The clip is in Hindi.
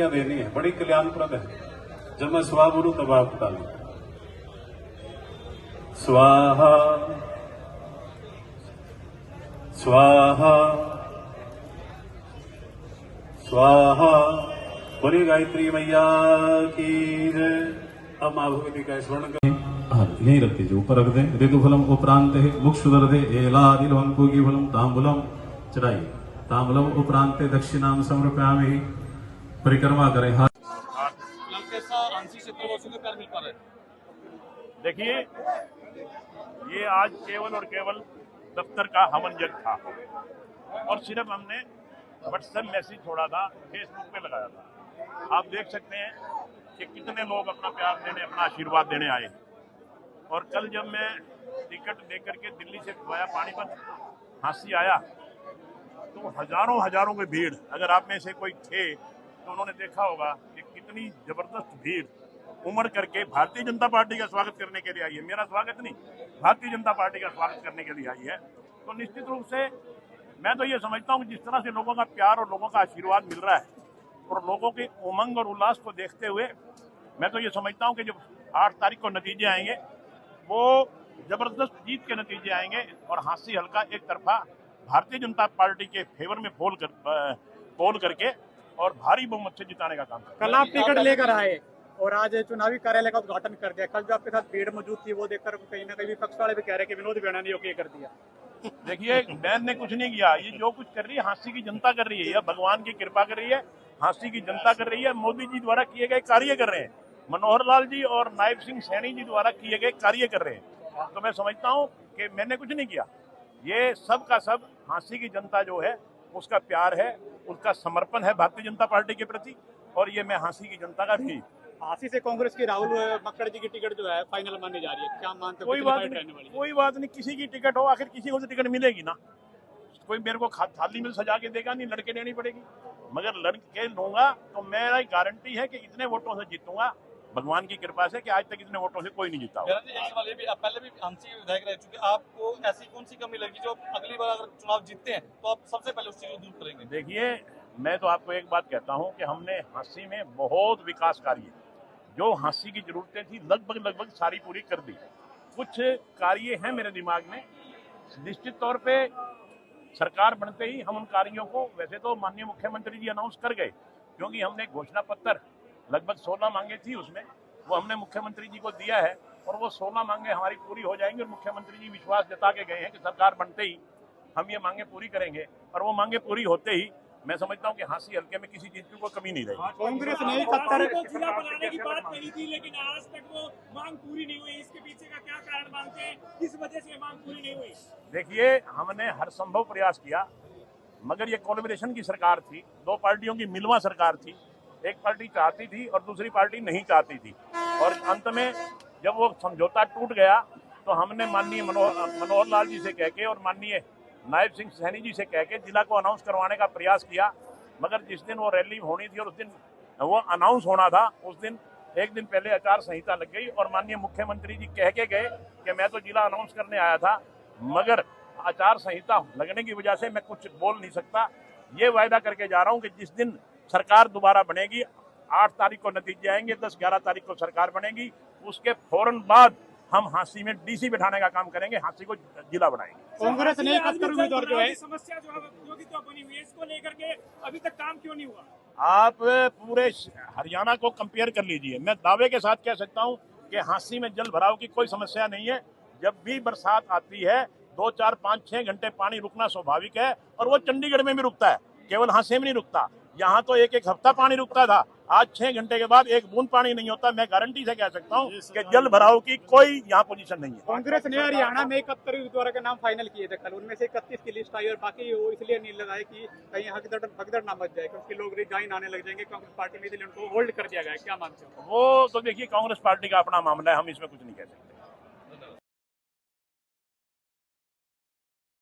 शक्तियां देनी है, बड़ी कल्याणप्रद है। जब मैं स्वाहा बोलूं तब आप डालें। स्वाहा स्वाहा स्वाहा। बोली गायत्री मैया की जय। अब माँ भगवती का स्मरण करें। यहीं रख दीजिए, ऊपर रख दें। ऋतुफलम उपरांत है मुक्षुदर्दे एलादिलवंकुगी फलम तांबुलम चढ़ाइए। तांबुलम उपरांत दक्षिणाम समर्पयामि। परिक्रमा करें। हाथ देखिए, ये आज केवल और केवल दफ्तर का हवन यज्ञ था और सिर्फ हमने व्हाट्सएप मैसेज छोड़ा था, फेसबुक पे लगाया था। आप देख सकते हैं कि कितने लोग अपना प्यार देने, अपना आशीर्वाद देने आए। और कल जब मैं टिकट लेकर के दिल्ली से वाया पानीपत हांसी आया तो हजारों की भीड़, अगर आप में से कोई थे तो उन्होंने देखा होगा कि कितनी जबरदस्त भीड़ उमड़ करके भारतीय जनता पार्टी का स्वागत करने के लिए आई है। मेरा स्वागत नहीं, भारतीय जनता पार्टी का स्वागत करने के लिए आई है। तो निश्चित रूप से मैं तो ये समझता हूँ कि जिस तरह से लोगों का प्यार और लोगों का आशीर्वाद मिल रहा है और लोगों के उमंग और उल्लास को देखते हुए मैं तो ये समझता हूँ कि जो 8 तारीख को नतीजे आएंगे वो जबरदस्त जीत के नतीजे आएंगे और हांसी हल्का एक तरफा भारतीय जनता पार्टी के फेवर में पोल करके और भारी बहुमत से जिताने का काम करें। कल आप टिकट लेकर आए और आज चुनावी कार्यालय का उद्घाटन कर दिया। कल जो आपके साथ भीड़ मौजूद थी वो देखकर कहीं ना कहीं विपक्ष वाले भी कह रहे हैं कि विनोद बेना ने ओके कर दिया। देखिए, मैंने कुछ नहीं किया, ये जो कुछ कर रही है हांसी की जनता कर रही है, यह भगवान की कृपा कर रही है, हांसी की जनता कर रही है। मोदी जी द्वारा किए गए कार्य कर रहे हैं, मनोहर लाल जी और नायब सिंह सैनी जी द्वारा किए गए कार्य कर रहे हैं। तो मैं समझता हूँ कि मैंने कुछ नहीं किया, ये सब का सब हांसी की जनता जो है उसका प्यार है, उसका समर्पण है भारतीय जनता पार्टी के प्रति। और ये मैं हांसी की जनता का भी। हांसी से कांग्रेस की राहुल मक्कड़ जी की टिकट जो है फाइनल मानने जा रही है, क्या मानते हो? कोई बात नहीं, किसी की टिकट हो, आखिर किसी को तो टिकट मिलेगी ना। कोई मेरे को थाली में सजा के देगा नहीं, लड़के देनी पड़ेगी। मगर लड़के लूंगा तो मेरा गारंटी है कि इतने वोटों से जीतूंगा, भगवान की कृपा से, कि आज तक इतने वोटों से कोई नहीं जीता। पहले भी हांसी के विधायक रह चुके, आपको ऐसी कौन सी कमी लगी जो अगली बार अगर चुनाव जीतते हैं तो आप सबसे पहले उस चीज को दूर करेंगे? देखिए, मैं तो आपको एक बात कहता हूं कि हमने हांसी में बहुत विकास कार्य, जो हांसी की जरूरतें थी लगभग सारी पूरी कर दी। कुछ कार्य हैं मेरे दिमाग में, निश्चित तौर पे सरकार बनते ही हम उन कार्यों को, वैसे तो माननीय मुख्यमंत्री जी अनाउंस कर गए, क्योंकि हमने घोषणा पत्र लगभग 16 मांगे थी, उसमें वो हमने मुख्यमंत्री जी को दिया है और वो 16 मांगे हमारी पूरी हो जाएंगी। और मुख्यमंत्री जी विश्वास जता के गए हैं कि सरकार बनते ही हम ये मांगे पूरी करेंगे। और वो मांगे पूरी होते ही मैं समझता हूँ कि हांसी हल्के में किसी चीज की कोई कमी नहीं रहेगी। कांग्रेस ने जिला बनाने की बात कही थी, लेकिन आज तक वो मांग पूरी नहीं हुई। इसके पीछे का क्या कारण मानते हैं, किस वजह से मांग पूरी नहीं हुई? देखिए, हमने हर संभव प्रयास किया, मगर ये कोलैबोरेशन की सरकार थी, 2 पार्टियों की मिलवा सरकार थी। एक पार्टी चाहती थी और दूसरी पार्टी नहीं चाहती थी, और अंत में जब वो समझौता टूट गया तो हमने माननीय मनोहर लाल जी से कह के और माननीय नायब सिंह सैनी जी से कह के जिला को अनाउंस करवाने का प्रयास किया। मगर जिस दिन वो रैली होनी थी और उस दिन वो अनाउंस होना था, उस दिन एक दिन पहले आचार संहिता लग गई और माननीय मुख्यमंत्री जी कह के गए कि मैं तो जिला अनाउंस करने आया था, मगर आचार संहिता लगने की वजह से मैं कुछ बोल नहीं सकता। ये वायदा करके जा रहा हूँ कि जिस दिन सरकार दोबारा बनेगी, 8 तारीख को नतीजे आएंगे, 10-11 तारीख को सरकार बनेगी, उसके फौरन बाद हम हांसी में डीसी बिठाने का काम करेंगे, हांसी को जिला बनाएंगे। कांग्रेस ने 71 उम्मीदवार जो है, समस्या जो बनी हुई है, इसको लेकर के अभी तक काम क्यों नहीं हुआ? आप पूरे हरियाणा को कंपेयर कर लीजिए, मैं दावे के साथ कह सकता हूं कि हांसी में जल भराव की कोई समस्या नहीं है। जब भी बरसात आती है 2, 4, 5, 6 घंटे पानी रुकना स्वाभाविक है, और वो चंडीगढ़ में भी रुकता है, केवल हांसी में नहीं रुकता। यहाँ तो एक हफ्ता पानी रुकता था, आज 6 घंटे के बाद एक बूंद पानी नहीं होता। मैं गारंटी से कह सकता हूँ कि जल भराव की कोई यहाँ पोजीशन नहीं है। कांग्रेस ने हरियाणा में 71 उम्मीदवारों के नाम फाइनल किए थे कल, उनमें से 31 की लिस्ट आई और बाकी वो इसलिए नहीं लगाए कि कहीं भगदड़ ना मच जाए, क्योंकि लोग रिजाइन आने लग जाएंगे कांग्रेस पार्टी में, इसलिए उनको होल्ड कर दिया गया। क्या मानते हो? वो तो देखिए, कांग्रेस पार्टी का अपना मामला है, हम इसमें कुछ नहीं कह सकते।